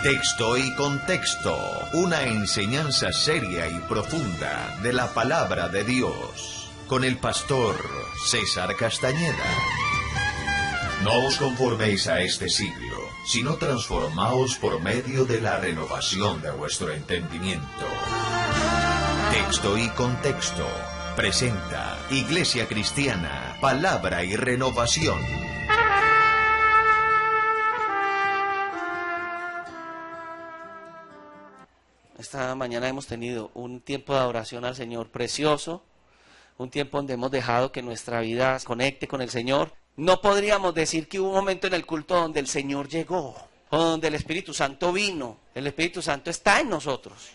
Texto y contexto, una enseñanza seria y profunda de la palabra de Dios, con el pastor César Castañeda. No os conforméis a este siglo, sino transformaos por medio de la renovación de vuestro entendimiento. Texto y contexto presenta Iglesia Cristiana, Palabra y Renovación. Esta mañana hemos tenido un tiempo de adoración al Señor precioso, un tiempo donde hemos dejado que nuestra vida se conecte con el Señor. No podríamos decir que hubo un momento en el culto donde el Señor llegó, o donde el Espíritu Santo vino. El Espíritu Santo está en nosotros.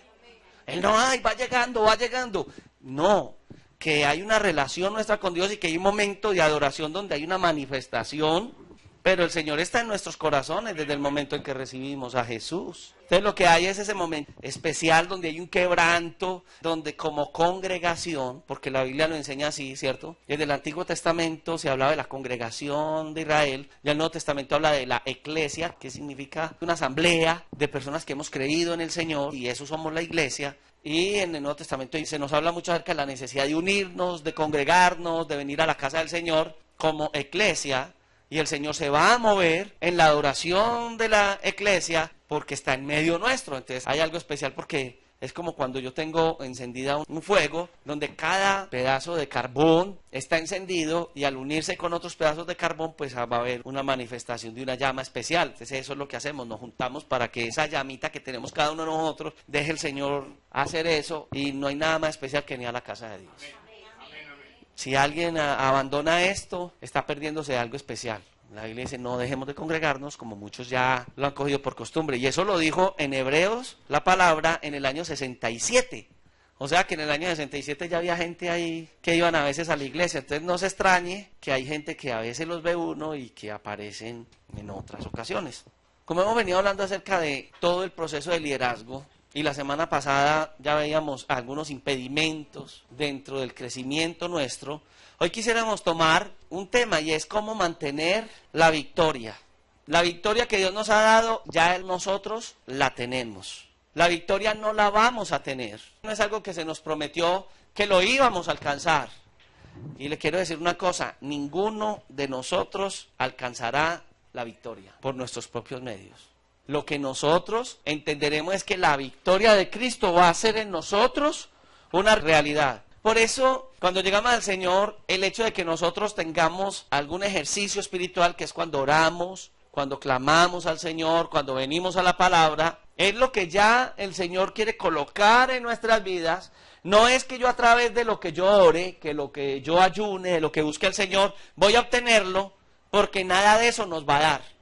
Él no, va llegando. No, que hay una relación nuestra con Dios y que hay un momento de adoración donde hay una manifestación. Pero el Señor está en nuestros corazones desde el momento en que recibimos a Jesús. Entonces lo que hay es ese momento especial donde hay un quebranto, donde como congregación, porque la Biblia lo enseña así, ¿cierto? Desde el Antiguo Testamento se hablaba de la congregación de Israel, y el Nuevo Testamento habla de la iglesia, que significa una asamblea de personas que hemos creído en el Señor, y eso somos la iglesia. Y en el Nuevo Testamento se nos habla mucho acerca de la necesidad de unirnos, de congregarnos, de venir a la casa del Señor como iglesia. Y el Señor se va a mover en la adoración de la iglesia porque está en medio nuestro. Entonces hay algo especial porque es como cuando yo tengo encendida un fuego donde cada pedazo de carbón está encendido y al unirse con otros pedazos de carbón pues va a haber una manifestación de una llama especial. Entonces eso es lo que hacemos, nos juntamos para que esa llamita que tenemos cada uno de nosotros deje el Señor hacer eso, y no hay nada más especial que venir a la casa de Dios. Si alguien abandona esto, está perdiéndose de algo especial. La Biblia dice, no dejemos de congregarnos, como muchos ya lo han cogido por costumbre. Y eso lo dijo en Hebreos, la palabra, en el año 67. O sea que en el año 67 ya había gente ahí que iban a veces a la iglesia. Entonces no se extrañe que hay gente que a veces los ve uno y que aparecen en otras ocasiones. Como hemos venido hablando acerca de todo el proceso de liderazgo, y la semana pasada ya veíamos algunos impedimentos dentro del crecimiento nuestro, hoy quisiéramos tomar un tema y es cómo mantener la victoria. La victoria que Dios nos ha dado, ya nosotros la tenemos. La victoria no la vamos a tener. No es algo que se nos prometió que lo íbamos a alcanzar. Y le quiero decir una cosa, ninguno de nosotros alcanzará la victoria por nuestros propios medios. Lo que nosotros entenderemos es que la victoria de Cristo va a ser en nosotros una realidad. Por eso, cuando llegamos al Señor, el hecho de que nosotros tengamos algún ejercicio espiritual, que es cuando oramos, cuando clamamos al Señor, cuando venimos a la palabra, es lo que ya el Señor quiere colocar en nuestras vidas. No es que yo a través de lo que yo ore, que lo que yo ayune, de lo que busque el Señor, voy a obtenerlo, porque nada de eso nos va a dar.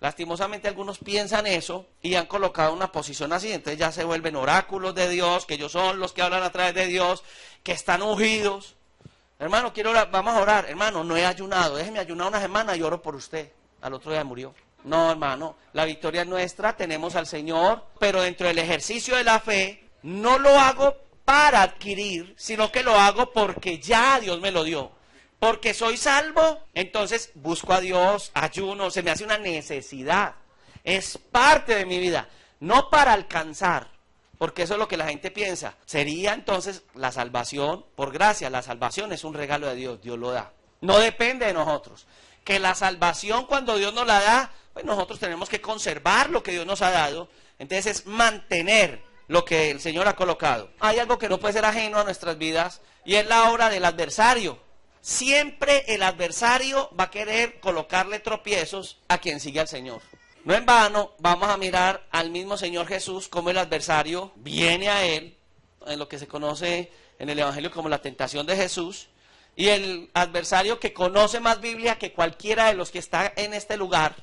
Lastimosamente algunos piensan eso y han colocado una posición así, entonces ya se vuelven oráculos de Dios, que ellos son los que hablan a través de Dios, que están ungidos. Hermano, quiero orar, vamos a orar. Hermano, no he ayunado, déjeme ayunar una semana y oro por usted. Al otro día murió. No, hermano, la victoria es nuestra, tenemos al Señor, pero dentro del ejercicio de la fe, no lo hago para adquirir, sino que lo hago porque ya Dios me lo dio. Porque soy salvo, entonces busco a Dios, ayuno, se me hace una necesidad. Es parte de mi vida, no para alcanzar, porque eso es lo que la gente piensa. Sería entonces la salvación por gracia. La salvación es un regalo de Dios, Dios lo da. No depende de nosotros. Que la salvación cuando Dios nos la da, pues nosotros tenemos que conservar lo que Dios nos ha dado. Entonces es mantener lo que el Señor ha colocado. Hay algo que no puede ser ajeno a nuestras vidas y es la obra del adversario. Siempre el adversario va a querer colocarle tropiezos a quien sigue al Señor. No en vano vamos a mirar al mismo Señor Jesús como el adversario viene a Él, en lo que se conoce en el Evangelio como la tentación de Jesús, y el adversario que conoce más Biblia que cualquiera de los que está en este lugar,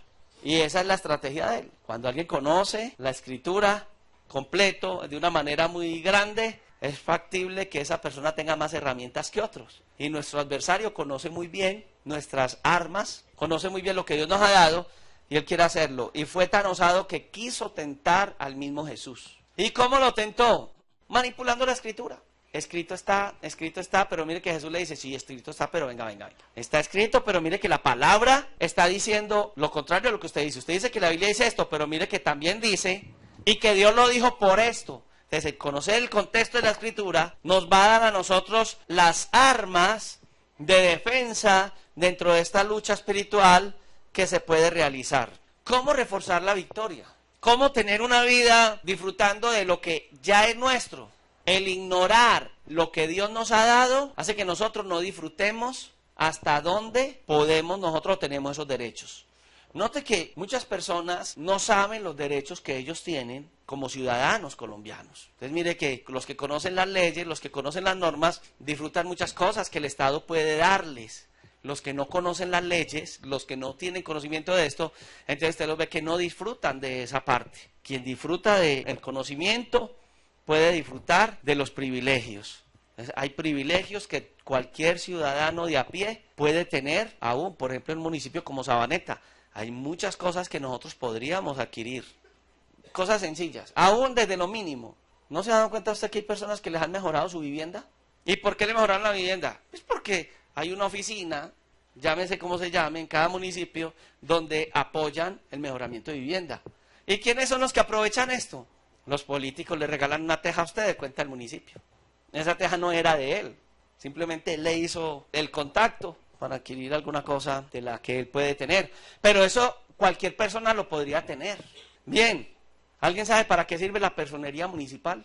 y esa es la estrategia de Él. Cuando alguien conoce la Escritura completo, de una manera muy grande, es factible que esa persona tenga más herramientas que otros. Y nuestro adversario conoce muy bien nuestras armas, conoce muy bien lo que Dios nos ha dado, y él quiere hacerlo. Y fue tan osado que quiso tentar al mismo Jesús. ¿Y cómo lo tentó? Manipulando la Escritura. Escrito está, pero mire que Jesús le dice, sí, escrito está, pero venga. Está escrito, pero mire que la palabra está diciendo lo contrario a lo que usted dice. Usted dice que la Biblia dice esto, pero mire que también dice y que Dios lo dijo por esto. Entonces, el conocer el contexto de la Escritura nos va a dar a nosotros las armas de defensa dentro de esta lucha espiritual que se puede realizar. ¿Cómo reforzar la victoria? ¿Cómo tener una vida disfrutando de lo que ya es nuestro? El ignorar lo que Dios nos ha dado hace que nosotros no disfrutemos hasta dónde nosotros tenemos esos derechos. Note que muchas personas no saben los derechos que ellos tienen como ciudadanos colombianos. Entonces mire que los que conocen las leyes, los que conocen las normas, disfrutan muchas cosas que el Estado puede darles. Los que no conocen las leyes, los que no tienen conocimiento de esto, entonces usted los ve que no disfrutan de esa parte. Quien disfruta del conocimiento puede disfrutar de los privilegios. Hay privilegios que cualquier ciudadano de a pie puede tener aún, por ejemplo en un municipio como Sabaneta. Hay muchas cosas que nosotros podríamos adquirir, cosas sencillas, aún desde lo mínimo. ¿No se ha dado cuenta usted que hay personas que les han mejorado su vivienda? ¿Y por qué le mejoraron la vivienda? Pues porque hay una oficina, llámese como se llame, en cada municipio, donde apoyan el mejoramiento de vivienda. ¿Y quiénes son los que aprovechan esto? Los políticos le regalan una teja a usted de cuenta del municipio. Esa teja no era de él, simplemente él le hizo el contacto para adquirir alguna cosa de la que él puede tener. Pero eso cualquier persona lo podría tener. Bien, ¿alguien sabe para qué sirve la personería municipal?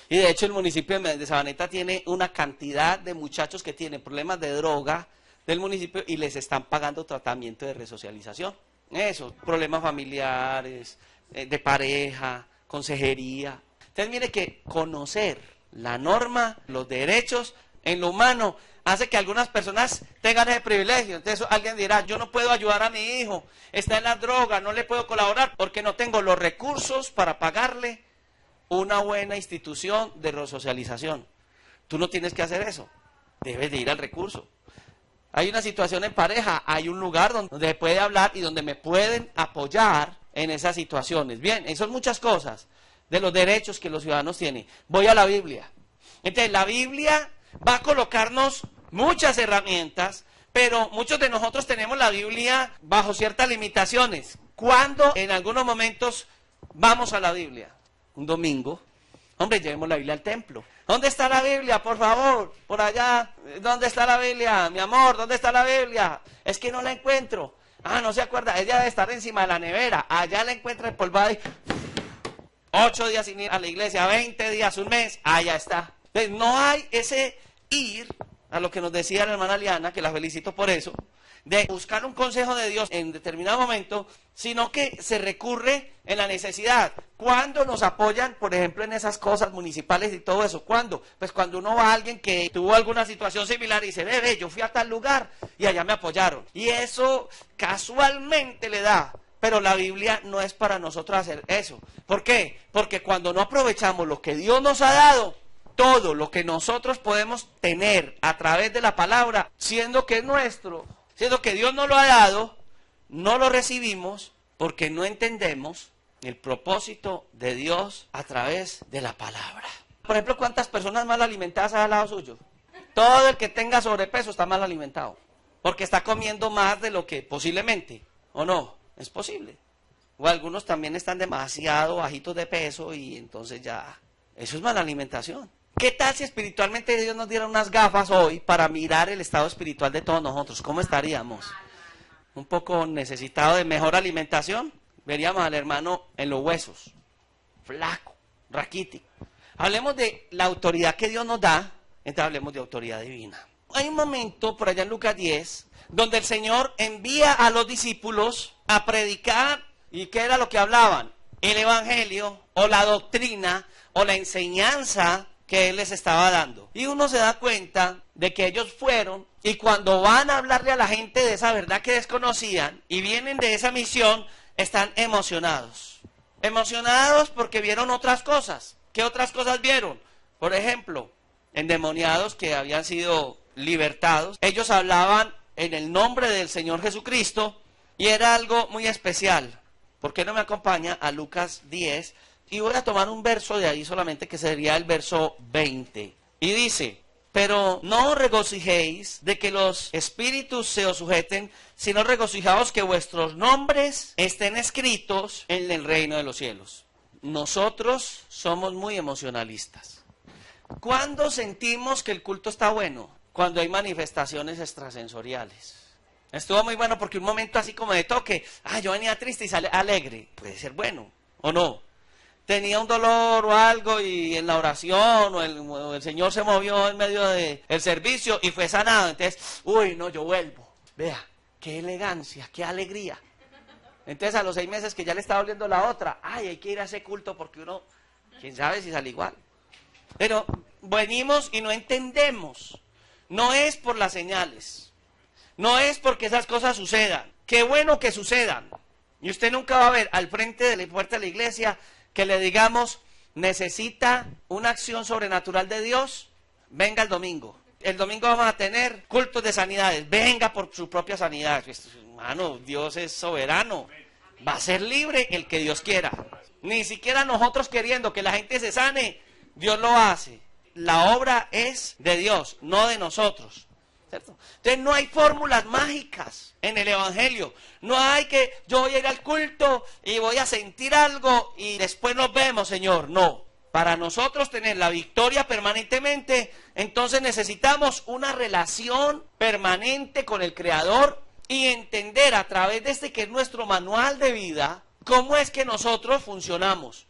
Y de hecho el municipio de Sabaneta tiene una cantidad de muchachos que tienen problemas de droga del municipio y les están pagando tratamiento de resocialización. Eso, problemas familiares, de pareja, consejería. Entonces mire que conocer la norma, los derechos en lo humano hace que algunas personas tengan ese privilegio. Entonces alguien dirá, yo no puedo ayudar a mi hijo, está en la droga, no le puedo colaborar porque no tengo los recursos para pagarle una buena institución de resocialización. Tú no tienes que hacer eso, debes de ir al recurso. Hay una situación en pareja, hay un lugar donde se puede hablar y donde me pueden apoyar en esas situaciones. Bien, eso son muchas cosas de los derechos que los ciudadanos tienen. Voy a la Biblia. Entonces la Biblia va a colocarnos muchas herramientas, pero muchos de nosotros tenemos la Biblia bajo ciertas limitaciones. ¿Cuándo en algunos momentos vamos a la Biblia? Un domingo. Hombre, llevemos la Biblia al templo. ¿Dónde está la Biblia, por favor? Por allá. ¿Dónde está la Biblia? Mi amor, ¿dónde está la Biblia? Es que no la encuentro. Ah, no se acuerda. Ella debe estar encima de la nevera. Allá la encuentra empolvada. 8 días sin ir a la iglesia, 20 días, un mes. Allá está. Entonces, no hay ese ir a lo que nos decía la hermana Liana, que la felicito por eso, de buscar un consejo de Dios en determinado momento, sino que se recurre en la necesidad. ¿Cuándo nos apoyan, por ejemplo, en esas cosas municipales y todo eso? ¿Cuándo? Pues cuando uno va a alguien que tuvo alguna situación similar y dice, ve, yo fui a tal lugar y allá me apoyaron. Y eso casualmente le da. Pero la Biblia no es para nosotros hacer eso. ¿Por qué? Porque cuando no aprovechamos lo que Dios nos ha dado, todo lo que nosotros podemos tener a través de la palabra, siendo que es nuestro, siendo que Dios nos lo ha dado, no lo recibimos porque no entendemos el propósito de Dios a través de la palabra. Por ejemplo, ¿cuántas personas mal alimentadas hay al lado suyo? Todo el que tenga sobrepeso está mal alimentado, porque está comiendo más de lo que posiblemente, ¿o no? Es posible. O algunos también están demasiado bajitos de peso y entonces ya, eso es mala alimentación. ¿Qué tal si espiritualmente Dios nos diera unas gafas hoy para mirar el estado espiritual de todos nosotros? ¿Cómo estaríamos? Un poco necesitado de mejor alimentación. Veríamos al hermano en los huesos, flaco, raquítico. Hablemos de la autoridad que Dios nos da, entonces hablemos de autoridad divina. Hay un momento por allá en Lucas 10, donde el Señor envía a los discípulos a predicar, ¿y qué era lo que hablaban? El evangelio, o la doctrina, o la enseñanza que Él les estaba dando. Y uno se da cuenta de que ellos fueron, y cuando van a hablarle a la gente de esa verdad que desconocían, y vienen de esa misión, están emocionados. Emocionados porque vieron otras cosas. ¿Qué otras cosas vieron? Por ejemplo, endemoniados que habían sido libertados. Ellos hablaban en el nombre del Señor Jesucristo y era algo muy especial. ¿Por qué no me acompaña a Lucas 10? Y voy a tomar un verso de ahí solamente, que sería el verso 20. Y dice, pero no os regocijéis de que los espíritus se os sujeten, sino regocijaos que vuestros nombres estén escritos en el reino de los cielos. nosotros somos muy emocionalistas. ¿Cuándo sentimos que el culto está bueno? Cuando hay manifestaciones extrasensoriales. Estuvo muy bueno porque un momento así como de toque, yo venía triste y sale alegre, puede ser bueno o no. Tenía un dolor o algo y en la oración o el Señor se movió en medio del servicio y fue sanado. Entonces, yo vuelvo. Vea, qué elegancia, qué alegría. Entonces a los 6 meses que ya le estaba oliendo la otra, hay que ir a ese culto porque uno, quién sabe si sale igual. Pero venimos y no entendemos. No es por las señales. No es porque esas cosas sucedan. Qué bueno que sucedan. Y usted nunca va a ver al frente de la puerta de la iglesia que le digamos, necesita una acción sobrenatural de Dios, venga el domingo. El domingo vamos a tener cultos de sanidades, venga por su propia sanidad. Hermano, Dios es soberano. Va a ser libre el que Dios quiera. Ni siquiera nosotros queriendo que la gente se sane, Dios lo hace. La obra es de Dios, no de nosotros. ¿Cierto? Entonces no hay fórmulas mágicas en el evangelio. No hay que yo voy a ir al culto y voy a sentir algo y después nos vemos, Señor. No. Para nosotros tener la victoria permanentemente, entonces necesitamos una relación permanente con el Creador y entender a través de este que es nuestro manual de vida, cómo es que nosotros funcionamos.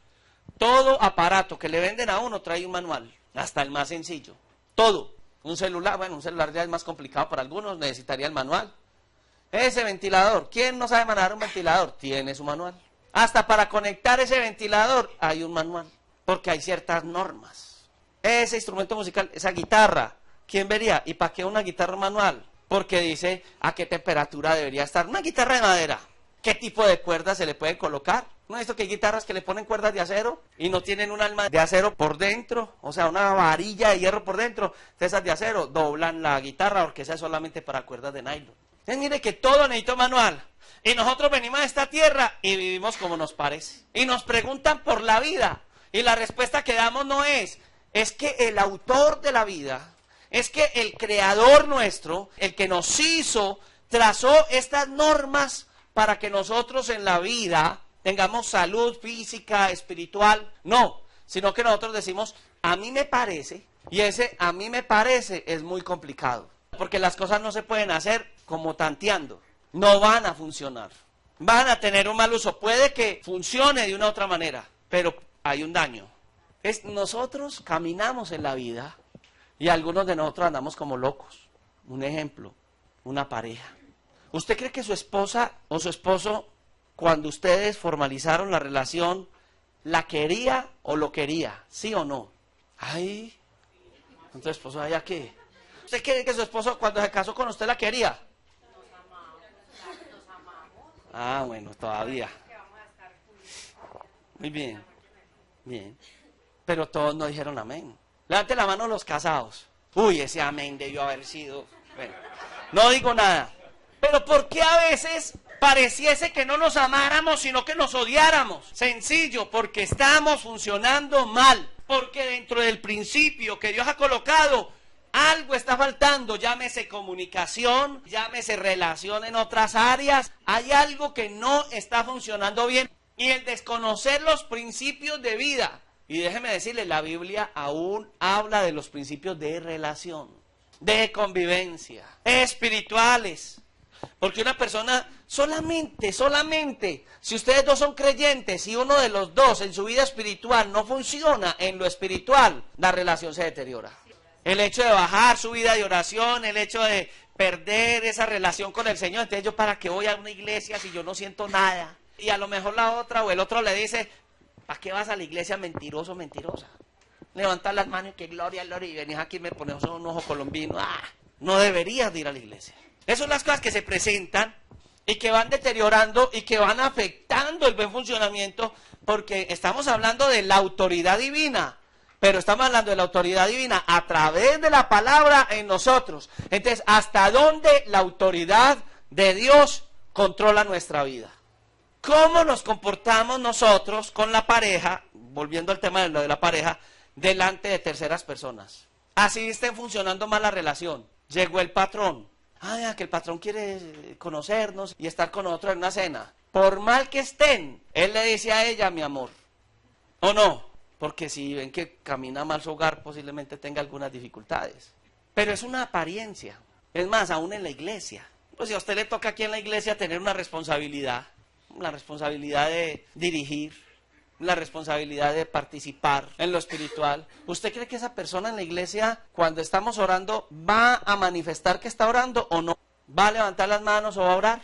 Todo aparato que le venden a uno trae un manual, hasta el más sencillo. Todo. Un celular, un celular ya es más complicado para algunos, necesitaría el manual. Ese ventilador, ¿quién no sabe manejar un ventilador? Tiene su manual. Hasta para conectar ese ventilador hay un manual, porque hay ciertas normas. Ese instrumento musical, esa guitarra, ¿quién vería? ¿Y para qué una guitarra manual? Porque dice a qué temperatura debería estar. Una guitarra de madera, ¿qué tipo de cuerdas se le pueden colocar? ¿No es esto que hay guitarras que le ponen cuerdas de acero y no tienen un alma de acero por dentro? O sea, una varilla de hierro por dentro. Esas de acero doblan la guitarra porque esa es solamente para cuerdas de nylon. Entonces mire que todo necesita manual. Y nosotros venimos a esta tierra y vivimos como nos parece. Y nos preguntan por la vida. Y la respuesta que damos no es que el autor de la vida, es que el creador nuestro, el que nos hizo, trazó estas normas para que nosotros en la vida tengamos salud física, espiritual. No, sino que nosotros decimos, a mí me parece, y ese a mí me parece es muy complicado, porque las cosas no se pueden hacer como tanteando, no van a funcionar, van a tener un mal uso, puede que funcione de una u otra manera, pero hay un daño. Nosotros caminamos en la vida y algunos de nosotros andamos como locos. Un ejemplo, una pareja. ¿Usted cree que su esposa o su esposo, cuando ustedes formalizaron la relación, la quería o lo quería? ¿Sí o no? Ay, ¿entonces esposo allá qué? ¿Usted cree que su esposo cuando se casó con usted la quería? Nos amamos. Ah, bueno, todavía. Muy bien, bien. Pero todos no dijeron amén. Levante la mano los casados. Uy, ese amén debió haber sido... Bueno, no digo nada. Pero ¿por qué a veces pareciese que no nos amáramos, sino que nos odiáramos? Sencillo, porque estamos funcionando mal. Porque dentro del principio que Dios ha colocado, algo está faltando. Llámese comunicación, llámese relación en otras áreas. Hay algo que no está funcionando bien. Y el desconocer los principios de vida. Y déjeme decirle, la Biblia aún habla de los principios de relación, de convivencia, espirituales. Porque una persona solamente, si ustedes dos son creyentes y uno de los dos en su vida espiritual no funciona en lo espiritual, la relación se deteriora. El hecho de bajar su vida de oración, el hecho de perder esa relación con el Señor. Entonces, ¿yo para qué voy a una iglesia si yo no siento nada? Y a lo mejor la otra o el otro le dice, ¿para qué vas a la iglesia, mentiroso, mentirosa? Levantas las manos y que gloria, gloria, y venís aquí y me pones un ojo colombino. No deberías de ir a la iglesia. Esas son las cosas que se presentan y que van deteriorando y que van afectando el buen funcionamiento, porque estamos hablando de la autoridad divina, pero estamos hablando de la autoridad divina a través de la palabra en nosotros. Entonces, ¿hasta dónde la autoridad de Dios controla nuestra vida? ¿Cómo nos comportamos nosotros con la pareja, volviendo al tema de lo de la pareja, delante de terceras personas? Así estén funcionando mal la relación. Llegó el patrón. Que el patrón quiere conocernos y estar con nosotros en una cena. Por mal que estén, él le dice a ella, mi amor, ¿O no? Porque si ven que camina mal su hogar, posiblemente tenga algunas dificultades. Pero es una apariencia. Es más, aún en la iglesia. Pues si a usted le toca aquí en la iglesia tener una responsabilidad, la responsabilidad de dirigir, la responsabilidad de participar en lo espiritual, ¿usted cree que esa persona en la iglesia, cuando estamos orando, va a manifestar que está orando o no? ¿Va a levantar las manos o va a orar?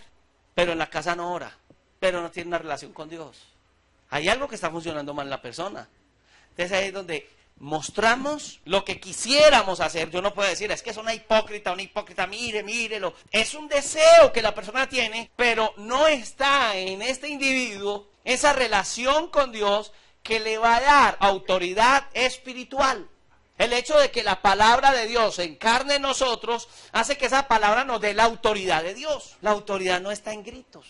Pero en la casa no ora, pero no tiene una relación con Dios. Hay algo que está funcionando mal en la persona. Entonces ahí es donde mostramos lo que quisiéramos hacer. Yo no puedo decir, es que es una hipócrita, mírelo. Es un deseo que la persona tiene, pero no está en este individuo esa relación con Dios que le va a dar autoridad espiritual. El hecho de que la palabra de Dios se encarne en nosotros hace que esa palabra nos dé la autoridad de Dios. La autoridad no está en gritos.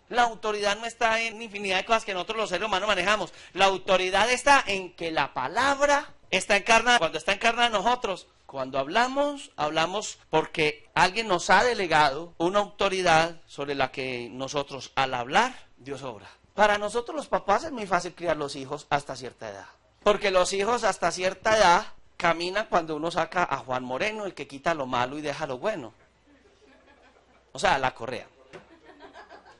La autoridad no está en infinidad de cosas que nosotros los seres humanos manejamos. La autoridad está en que la palabra está encarnada. Cuando está encarnada en nosotros, cuando hablamos porque alguien nos ha delegado una autoridad sobre la que nosotros, al hablar, Dios obra. Para nosotros los papás es muy fácil criar los hijos hasta cierta edad. Porque los hijos hasta cierta edad caminan cuando uno saca a Juan Moreno, el que quita lo malo y deja lo bueno. O sea, la correa.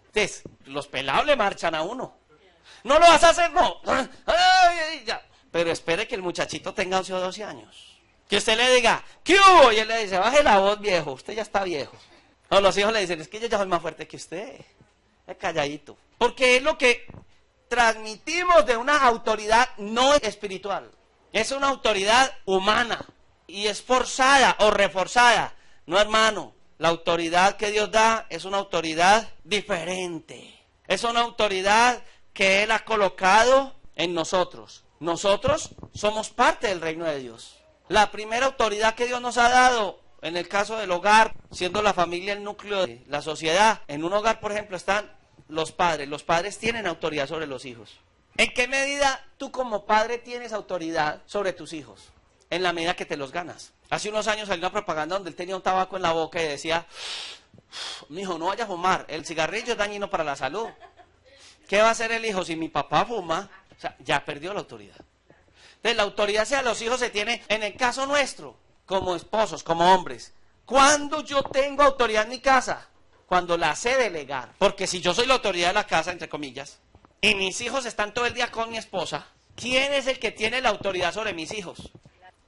Entonces, los pelados le marchan a uno. No lo vas a hacer, no. Ay, ya. Pero espere que el muchachito tenga 11 o 12 años. Que usted le diga, ¿qué hubo? Y él le dice, baje la voz, viejo, usted ya está viejo. O los hijos le dicen, es que yo ya soy más fuerte que usted. Es calladito. Porque es lo que transmitimos de una autoridad no espiritual. Es una autoridad humana y es forzada o reforzada. No, hermano. La autoridad que Dios da es una autoridad diferente. Es una autoridad que Él ha colocado en nosotros. Nosotros somos parte del reino de Dios. La primera autoridad que Dios nos ha dado, en el caso del hogar, siendo la familia el núcleo de la sociedad, en un hogar, por ejemplo, están los padres. Los padres tienen autoridad sobre los hijos. ¿En qué medida tú como padre tienes autoridad sobre tus hijos? En la medida que te los ganas. Hace unos años salió una propaganda donde él tenía un tabaco en la boca y decía, mijo, no vaya a fumar, el cigarrillo es dañino para la salud. ¿Qué va a hacer el hijo si mi papá fuma? O sea, ya perdió la autoridad. Entonces, la autoridad hacia los hijos se tiene, en el caso nuestro, como esposos, como hombres. ¿Cuándo yo tengo autoridad en mi casa? Cuando la sé delegar. Porque si yo soy la autoridad de la casa, entre comillas, y mis hijos están todo el día con mi esposa, ¿quién es el que tiene la autoridad sobre mis hijos?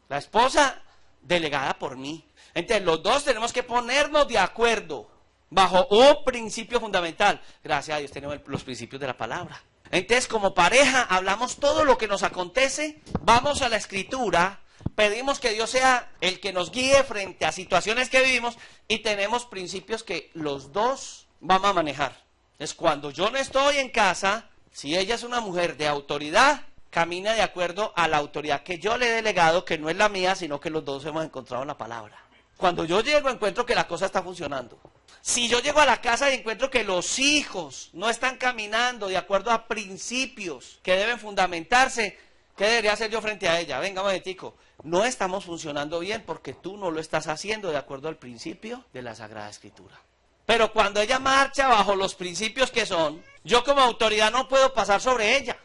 La esposa delegada por mí. Entonces los dos tenemos que ponernos de acuerdo bajo un principio fundamental. Gracias a Dios tenemos los principios de la palabra. Entonces como pareja hablamos todo lo que nos acontece, vamos a la escritura, pedimos que Dios sea el que nos guíe frente a situaciones que vivimos y tenemos principios que los dos vamos a manejar. Es cuando yo no estoy en casa, si ella es una mujer de autoridad, camina de acuerdo a la autoridad que yo le he delegado, que no es la mía, sino que los dos hemos encontrado en la palabra. Cuando yo llego encuentro que la cosa está funcionando. Si yo llego a la casa y encuentro que los hijos no están caminando de acuerdo a principios que deben fundamentarse, ¿qué debería hacer yo frente a ella? Venga, momentico, no estamos funcionando bien porque tú no lo estás haciendo de acuerdo al principio de la Sagrada Escritura. Pero cuando ella marcha bajo los principios que son, yo como autoridad no puedo pasar sobre ella.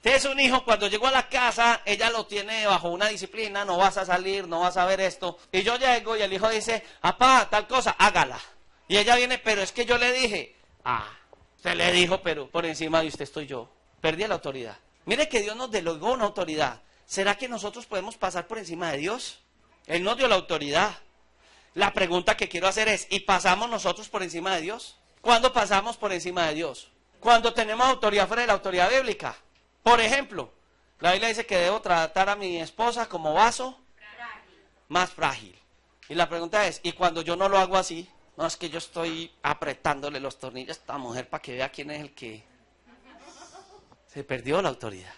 Entonces un hijo cuando llegó a la casa, ella lo tiene bajo una disciplina, no vas a salir, no vas a ver esto. Y yo llego y el hijo dice, papá, tal cosa, hágala. Y ella viene, pero es que yo le dije, se le dijo, pero por encima de usted estoy yo. Perdí la autoridad. Mire que Dios nos delegó una autoridad. ¿Será que nosotros podemos pasar por encima de Dios? Él nos dio la autoridad. La pregunta que quiero hacer es, ¿y pasamos nosotros por encima de Dios? ¿Cuándo pasamos por encima de Dios? Cuando tenemos autoridad fuera de la autoridad bíblica. Por ejemplo, la Biblia dice que debo tratar a mi esposa como vaso más frágil. Y la pregunta es, ¿y cuando yo no lo hago así? No, es que yo estoy apretándole los tornillos a esta mujer para que vea quién es el que se perdió la autoridad.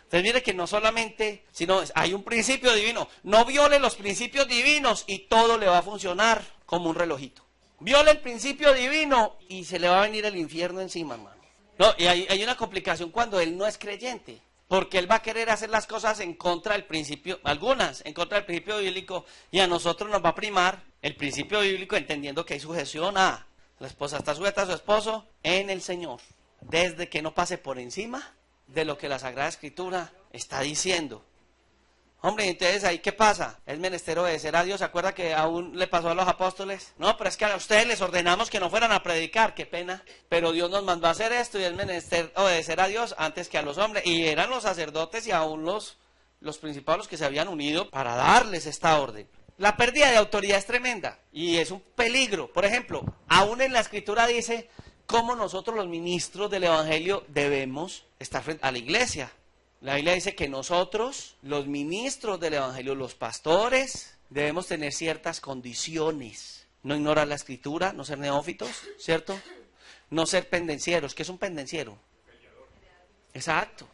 Entonces mire que no solamente, sino hay un principio divino. No viole los principios divinos y todo le va a funcionar como un relojito. Viole el principio divino y se le va a venir el infierno encima, hermano. No, y hay una complicación cuando él no es creyente, porque él va a querer hacer las cosas en contra del principio, algunas en contra del principio bíblico, y a nosotros nos va a primar el principio bíblico entendiendo que hay sujeción a la esposa está sujeta a su esposo en el Señor, desde que no pase por encima de lo que la Sagrada Escritura está diciendo. Hombre, entonces ahí ¿qué pasa? Es menester obedecer a Dios. ¿Se acuerda que aún le pasó a los apóstoles? No, pero es que a ustedes les ordenamos que no fueran a predicar, qué pena. Pero Dios nos mandó a hacer esto y es menester obedecer a Dios antes que a los hombres. Y eran los sacerdotes y aún los principales los que se habían unido para darles esta orden. La pérdida de autoridad es tremenda y es un peligro. Por ejemplo, aún en la Escritura dice cómo nosotros los ministros del Evangelio debemos estar frente a la iglesia. La Biblia dice que nosotros, los ministros del Evangelio, los pastores, debemos tener ciertas condiciones. No ignorar la Escritura, no ser neófitos, ¿cierto? No ser pendencieros. ¿Qué es un pendenciero? Exacto.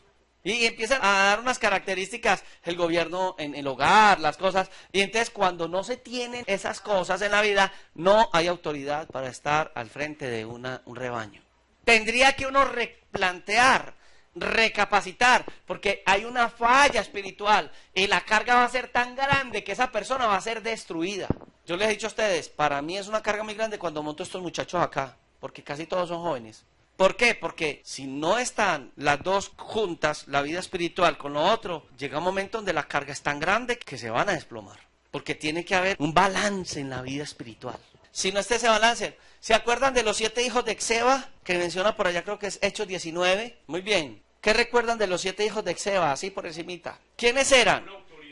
Y empiezan a dar unas características, el gobierno en el hogar, las cosas. Y entonces cuando no se tienen esas cosas en la vida, no hay autoridad para estar al frente de un rebaño. Tendría que uno replantear, recapacitar, porque hay una falla espiritual y la carga va a ser tan grande que esa persona va a ser destruida. Yo les he dicho a ustedes, para mí es una carga muy grande cuando monto estos muchachos acá, porque casi todos son jóvenes. ¿Por qué? Porque si no están las dos juntas, la vida espiritual con lo otro, llega un momento donde la carga es tan grande que se van a desplomar, porque tiene que haber un balance en la vida espiritual. Si no está ese balance, ¿se acuerdan de los 7 hijos de Exeba? Que menciona por allá, creo que es Hechos 19. Muy bien. ¿Qué recuerdan de los 7 hijos de Exeba? Así por encimita. ¿Quiénes eran?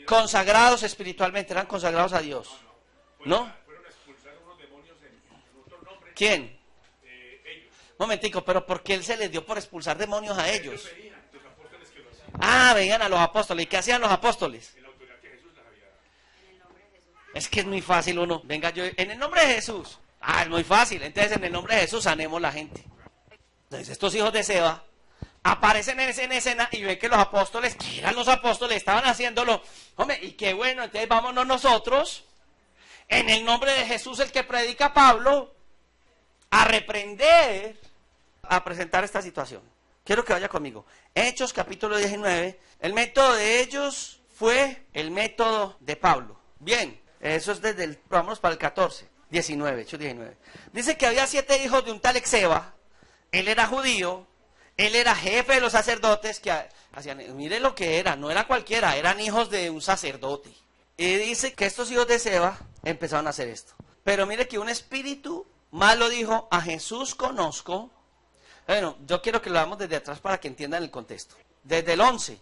Consagrados espiritualmente, eran consagrados a Dios. ¿No? ¿Quién? Momentico, pero ¿por qué él se les dio por expulsar demonios a ellos? Ah, veían a los apóstoles. ¿Y qué hacían los apóstoles? Es que es muy fácil uno. Venga, yo, en el nombre de Jesús. Ah, es muy fácil. Entonces, en el nombre de Jesús sanemos la gente. Entonces, estos hijos de Seba aparecen en escena y ven que los apóstoles, que eran los apóstoles, estaban haciéndolo. Hombre, y qué bueno, entonces vámonos nosotros, en el nombre de Jesús, el que predica Pablo, a reprender, a presentar esta situación. Quiero que vaya conmigo. Hechos capítulo 19. El método de ellos fue el método de Pablo. Bien, eso es desde el, vamos para el 14, 19, Hechos 19. Dice que había 7 hijos de un tal Exeba. Él era judío. Él era jefe de los sacerdotes que hacían, mire lo que era, no era cualquiera, eran hijos de un sacerdote. Y dice que estos hijos de Seba empezaron a hacer esto. Pero mire que un espíritu malo dijo, a Jesús conozco. Bueno, yo quiero que lo hagamos desde atrás para que entiendan el contexto. Desde el 11.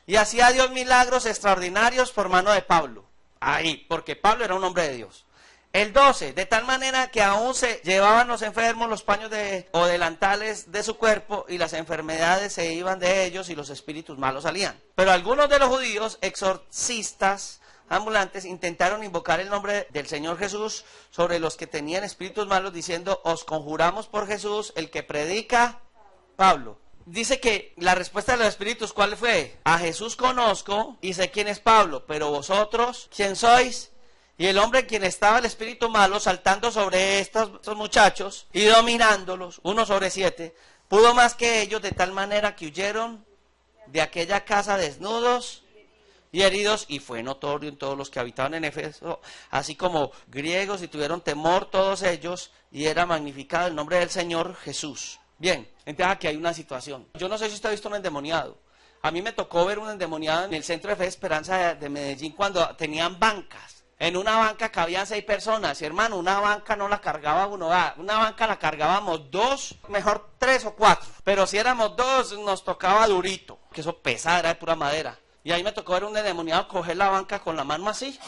Y hacía Dios milagros extraordinarios por mano de Pablo. Ahí, porque Pablo era un hombre de Dios. El 12, de tal manera que aún se llevaban los enfermos los paños o delantales de su cuerpo y las enfermedades se iban de ellos y los espíritus malos salían. Pero algunos de los judíos, exorcistas ambulantes, intentaron invocar el nombre del Señor Jesús sobre los que tenían espíritus malos, diciendo, os conjuramos por Jesús, el que predica Pablo. Dice que la respuesta de los espíritus, ¿cuál fue? A Jesús conozco y sé quién es Pablo, pero vosotros, ¿quién sois? Y el hombre en quien estaba el espíritu malo, saltando sobre estos muchachos y dominándolos, 1 sobre 7, pudo más que ellos, de tal manera que huyeron de aquella casa desnudos y heridos, y fue notorio en todos los que habitaban en Éfeso, así como griegos, y tuvieron temor todos ellos, y era magnificado el nombre del Señor Jesús. Bien, entonces aquí hay una situación. Yo no sé si usted ha visto un endemoniado. A mí me tocó ver un endemoniado en el Centro de Fe Esperanza de Medellín cuando tenían bancas. En una banca cabían 6 personas, y hermano, una banca no la cargaba uno, una banca la cargábamos 2, mejor 3 o 4, pero si éramos 2 nos tocaba durito, que eso pesaba, era de pura madera, y ahí me tocó ver un endemoniado coger la banca con la mano así,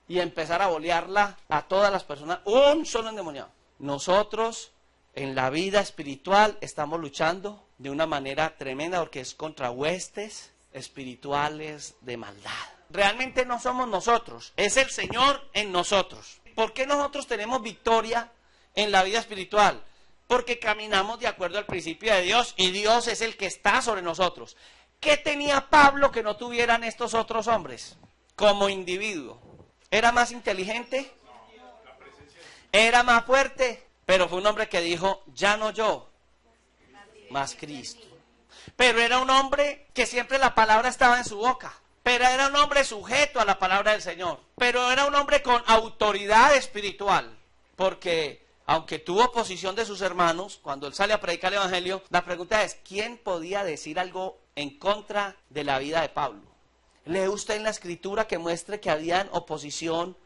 y empezar a bolearla a todas las personas, un solo endemoniado. Nosotros en la vida espiritual estamos luchando de una manera tremenda, porque es contra huestes espirituales de maldad. Realmente no somos nosotros, es el Señor en nosotros. ¿Por qué nosotros tenemos victoria en la vida espiritual? Porque caminamos de acuerdo al principio de Dios y Dios es el que está sobre nosotros. ¿Qué tenía Pablo que no tuvieran estos otros hombres como individuo? ¿Era más inteligente? ¿Era más fuerte? Pero fue un hombre que dijo, ya no yo, más Cristo. Pero era un hombre que siempre la palabra estaba en su boca. Pero era un hombre sujeto a la palabra del Señor. Pero era un hombre con autoridad espiritual. Porque aunque tuvo oposición de sus hermanos, cuando él sale a predicar el evangelio, la pregunta es, ¿quién podía decir algo en contra de la vida de Pablo? ¿Lee usted en la escritura que muestre que había oposición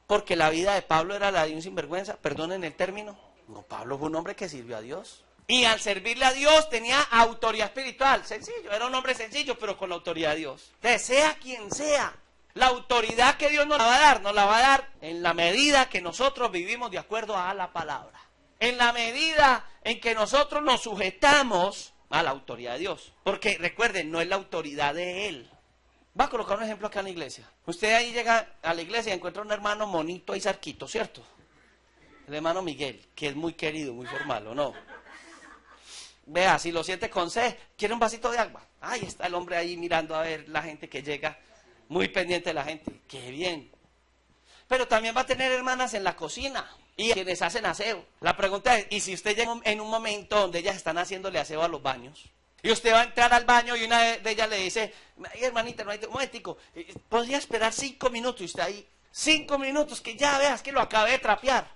porque la vida de Pablo era la de un sinvergüenza? Perdonen el término. No, Pablo fue un hombre que sirvió a Dios. Y al servirle a Dios tenía autoridad espiritual. Sencillo, era un hombre sencillo, pero con la autoridad de Dios. Entonces, sea quien sea, la autoridad que Dios nos la va a dar en la medida que nosotros vivimos de acuerdo a la palabra. En la medida en que nosotros nos sujetamos a la autoridad de Dios. Porque recuerden, no es la autoridad de Él. Va a colocar un ejemplo acá en la iglesia. Usted ahí llega a la iglesia y encuentra un hermano monito y sarquito, ¿cierto? El hermano Miguel, que es muy querido, muy formal, ¿o no? Vea, si lo siente con sed, ¿quiere un vasito de agua? Ahí está el hombre ahí mirando a ver la gente que llega, muy pendiente de la gente. ¡Qué bien! Pero también va a tener hermanas en la cocina y quienes hacen aseo. La pregunta es, ¿y si usted llega en un momento donde ellas están haciéndole aseo a los baños? Y usted va a entrar al baño y una de ellas le dice, hermanita, un momentico, ¿podría esperar 5 minutos? Y usted ahí, 5 minutos, que ya veas que lo acabé de trapear.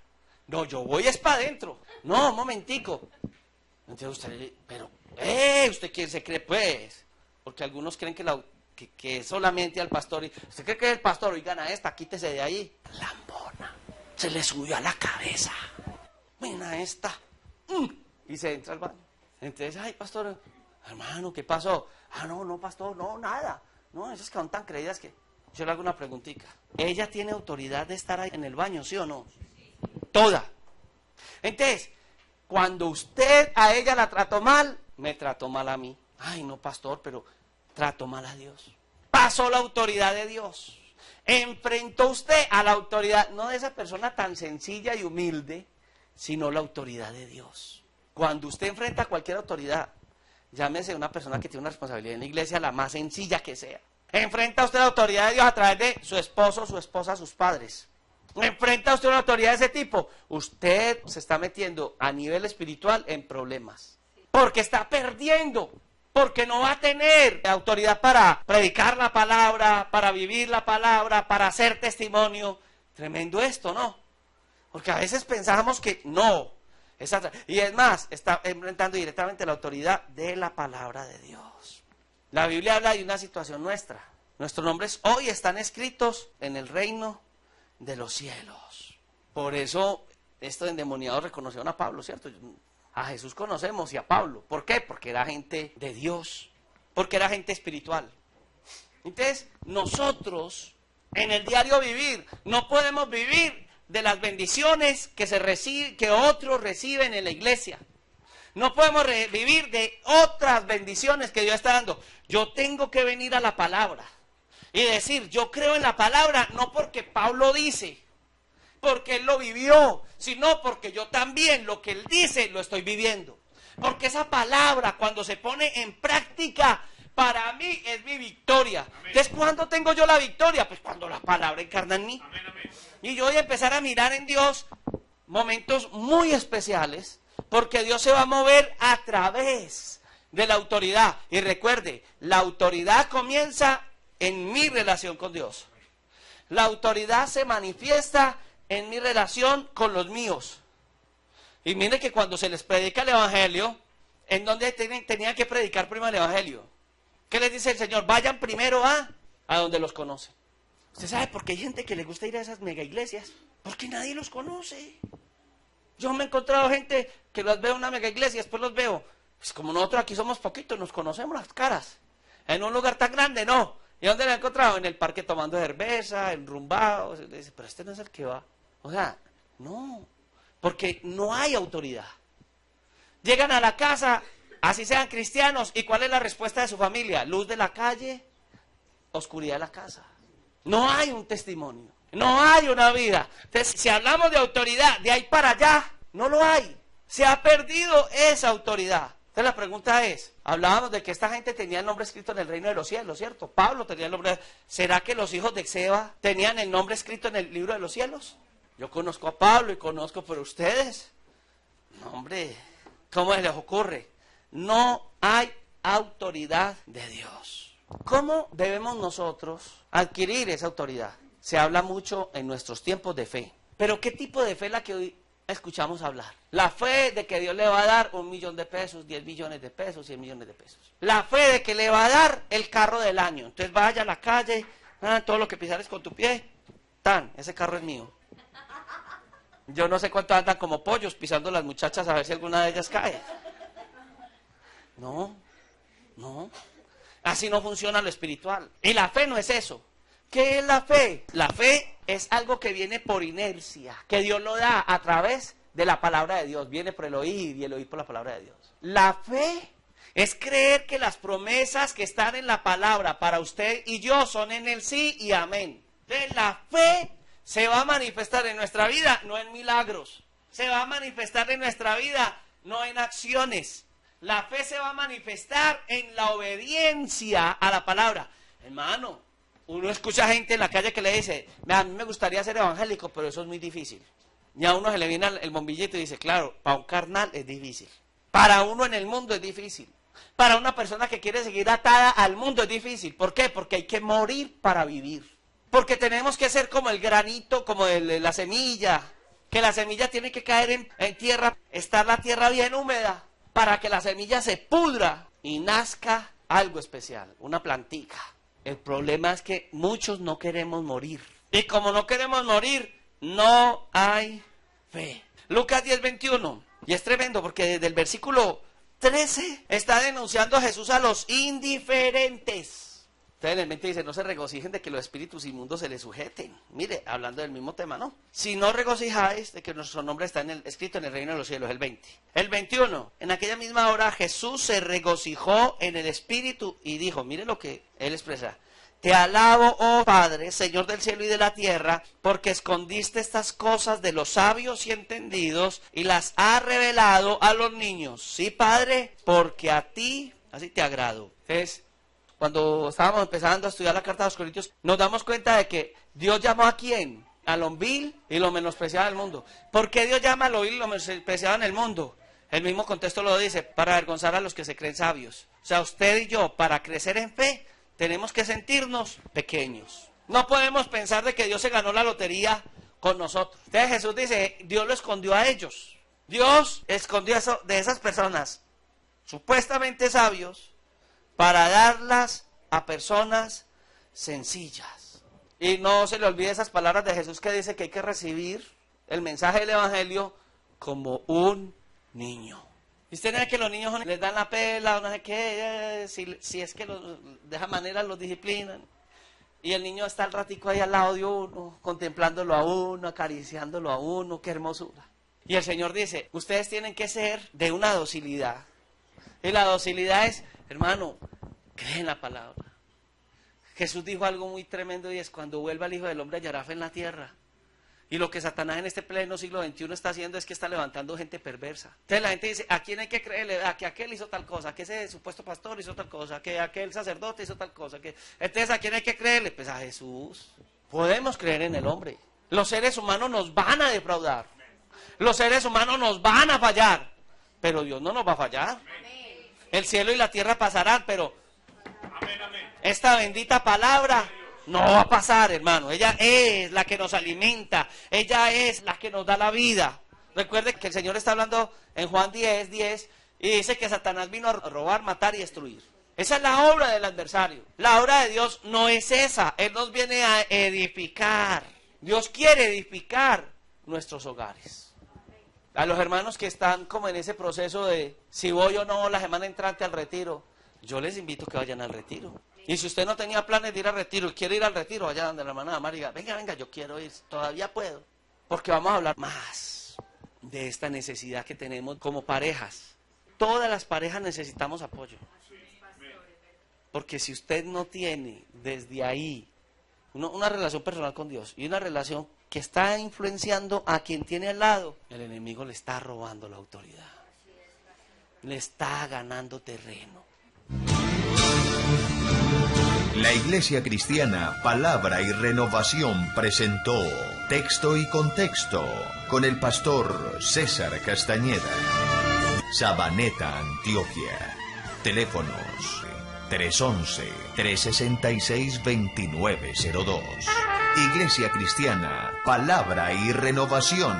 No, yo voy es para adentro. No, un momentico. Entonces usted le dice, pero, ¿usted quién se cree pues? Porque algunos creen que solamente al pastor. ¿Usted cree que es el pastor? Oigan a esta, quítese de ahí. Lambona. Se le subió a la cabeza. Mira esta. Y se entra al baño. Entonces, ay, pastor, hermano, ¿qué pasó? Ah, no, pastor, no, nada. No, esas que son tan creídas que... Yo le hago una preguntita. ¿Ella tiene autoridad de estar ahí en el baño, sí o no? Toda. Entonces, cuando usted a ella la trató mal, me trató mal a mí. Ay, no, pastor, pero trató mal a Dios. Pasó la autoridad de Dios. Enfrentó usted a la autoridad, no de esa persona tan sencilla y humilde, sino la autoridad de Dios. Cuando usted enfrenta a cualquier autoridad, llámese una persona que tiene una responsabilidad en la iglesia, la más sencilla que sea. Enfrenta usted la autoridad de Dios a través de su esposo, su esposa, sus padres. Enfrenta usted una autoridad de ese tipo, usted se está metiendo a nivel espiritual en problemas. Porque está perdiendo, porque no va a tener autoridad para predicar la palabra, para vivir la palabra, para hacer testimonio. Tremendo esto, ¿no? Porque a veces pensamos que no. Y es más, está enfrentando directamente la autoridad de la palabra de Dios. La Biblia habla de una situación nuestra. Nuestros nombres hoy están escritos en el reino de los cielos. Por eso, estos endemoniados reconocieron a Pablo, ¿cierto? A Jesús conocemos y a Pablo. ¿Por qué? Porque era gente de Dios. Porque era gente espiritual. Entonces, nosotros, en el diario vivir, no podemos vivir de las bendiciones que otros reciben en la iglesia. No podemos vivir de otras bendiciones que Dios está dando. Yo tengo que venir a la palabra y decir, yo creo en la palabra, no porque Pablo dice, porque él lo vivió, sino porque yo también lo que él dice lo estoy viviendo. Porque esa palabra, cuando se pone en práctica, para mí es mi victoria. Amén. Entonces, ¿cuándo tengo yo la victoria? Pues cuando la palabra encarna en mí. Amén, amén. Y yo voy a empezar a mirar en Dios momentos muy especiales, porque Dios se va a mover a través de la autoridad. Y recuerde, la autoridad comienza en mi relación con Dios. La autoridad se manifiesta en mi relación con los míos. Y mire que cuando se les predica el evangelio, ¿en dónde tenían que predicar primero el evangelio? ¿Qué les dice el Señor? Vayan primero a donde los conocen. ¿Usted sabe por qué hay gente que le gusta ir a esas mega iglesias? Porque nadie los conoce. Yo me he encontrado gente que los veo en una mega iglesia, después los veo. Pues como nosotros aquí somos poquitos, nos conocemos las caras. En un lugar tan grande, no. ¿Y dónde lo he encontrado? En el parque tomando cerveza, enrumbados. Le dice, pero este no es el que va. O sea, no. Porque no hay autoridad. Llegan a la casa, así sean cristianos, ¿y cuál es la respuesta de su familia? Luz de la calle, oscuridad de la casa. No hay un testimonio, no hay una vida. Entonces, si hablamos de autoridad, de ahí para allá, no lo hay. Se ha perdido esa autoridad. Entonces la pregunta es, hablábamos de que esta gente tenía el nombre escrito en el reino de los cielos, ¿cierto? Pablo tenía el nombre. ¿Será que los hijos de Seba tenían el nombre escrito en el libro de los cielos? Yo conozco a Pablo y conozco, pero ustedes, no, hombre, ¿cómo les ocurre? No hay autoridad de Dios. ¿Cómo debemos nosotros adquirir esa autoridad? Se habla mucho en nuestros tiempos de fe. Pero ¿qué tipo de fe es la que hoy escuchamos hablar. La fe de que Dios le va a dar 1 millón de pesos, 10 millones de pesos, 100 millones de pesos. La fe de que le va a dar el carro del año. Entonces vaya a la calle, todo lo que pisares con tu pie, ese carro es mío. Yo no sé cuánto andan como pollos pisando las muchachas a ver si alguna de ellas cae. No. Así no funciona lo espiritual. Y la fe no es eso. ¿Qué es la fe? La fe es algo que viene por inercia, que Dios lo da a través de la palabra de Dios. Viene por el oír y el oír por la palabra de Dios. La fe es creer que las promesas que están en la palabra para usted y yo son en el sí y amén. Entonces la fe se va a manifestar en nuestra vida, no en milagros. Se va a manifestar en nuestra vida, no en acciones. La fe se va a manifestar en la obediencia a la palabra. Hermano, uno escucha gente en la calle que le dice, a mí me gustaría ser evangélico, pero eso es muy difícil. Y a uno se le viene el bombillito y dice, claro, para un carnal es difícil. Para uno en el mundo es difícil. Para una persona que quiere seguir atada al mundo es difícil. ¿Por qué? Porque hay que morir para vivir. Porque tenemos que ser como el granito, como la semilla. Que la semilla tiene que caer en tierra, estar la tierra bien húmeda, para que la semilla se pudra y nazca algo especial, una plantica. El problema es que muchos no queremos morir. Y como no queremos morir, no hay fe. Lucas 10:21. Y es tremendo porque desde el versículo 13 está denunciando a Jesús a los indiferentes. Ustedes en mente dicen, no se regocijen de que los espíritus inmundos se les sujeten. Mire, hablando del mismo tema, ¿no? Si no regocijáis de que nuestro nombre está escrito en el reino de los cielos, el 20. El 21, en aquella misma hora Jesús se regocijó en el espíritu y dijo, mire lo que él expresa. Te alabo, oh Padre, Señor del cielo y de la tierra, porque escondiste estas cosas de los sabios y entendidos y las has revelado a los niños. Sí, Padre, porque a ti así te agrado. Entonces, cuando estábamos empezando a estudiar la carta de los Corintios, nos damos cuenta de que Dios llamó a ¿quién? A lo vil y lo menospreciado del mundo. ¿Por qué Dios llama a lo vil y lo menospreciado en el mundo? El mismo contexto lo dice, para avergonzar a los que se creen sabios. O sea, usted y yo, para crecer en fe, tenemos que sentirnos pequeños. No podemos pensar de que Dios se ganó la lotería con nosotros. Entonces Jesús dice, Dios lo escondió a ellos. Dios escondió eso de esas personas supuestamente sabios para darlas a personas sencillas. Y no se le olvide esas palabras de Jesús que dice que hay que recibir el mensaje del evangelio como un niño. Y usted no ve que los niños les dan la pela, o no sé qué, si es que de esa manera los disciplinan. Y el niño está al ratico ahí al lado de uno, contemplándolo a uno, acariciándolo a uno, qué hermosura. Y el Señor dice, ustedes tienen que ser de una docilidad. Y la docilidad es, hermano, cree en la palabra. Jesús dijo algo muy tremendo y es, cuando vuelva el Hijo del Hombre hallará fe en la tierra. Y lo que Satanás en este pleno siglo XXI está haciendo es que está levantando gente perversa. Entonces la gente dice, ¿a quién hay que creerle? A que aquel hizo tal cosa, que ese supuesto pastor hizo tal cosa, que aquel sacerdote hizo tal cosa. Entonces, ¿a quién hay que creerle? Pues a Jesús. Podemos creer en el hombre. Los seres humanos nos van a defraudar. Los seres humanos nos van a fallar. Pero Dios no nos va a fallar. El cielo y la tierra pasarán, pero esta bendita palabra no va a pasar, hermano. Ella es la que nos alimenta. Ella es la que nos da la vida. Recuerde que el Señor está hablando en Juan 10:10 y dice que Satanás vino a robar, matar y destruir. Esa es la obra del adversario. La obra de Dios no es esa. Él nos viene a edificar. Dios quiere edificar nuestros hogares. A los hermanos que están como en ese proceso de si voy o no la semana entrante al retiro, yo les invito a que vayan al retiro. Y si usted no tenía planes de ir al retiro y quiere ir al retiro, vaya donde la hermana Amar y diga, venga, yo quiero ir, todavía puedo. Porque vamos a hablar más de esta necesidad que tenemos como parejas. Todas las parejas necesitamos apoyo. Porque si usted no tiene desde ahí una relación personal con Dios y una relación que está influenciando a quien tiene al lado, el enemigo le está robando la autoridad. Le está ganando terreno. La Iglesia Cristiana Palabra y Renovación presentó Texto y Contexto con el pastor César Castañeda. Sabaneta, Antioquia. Teléfonos 311-366-2902. Iglesia Cristiana Palabra y Renovación.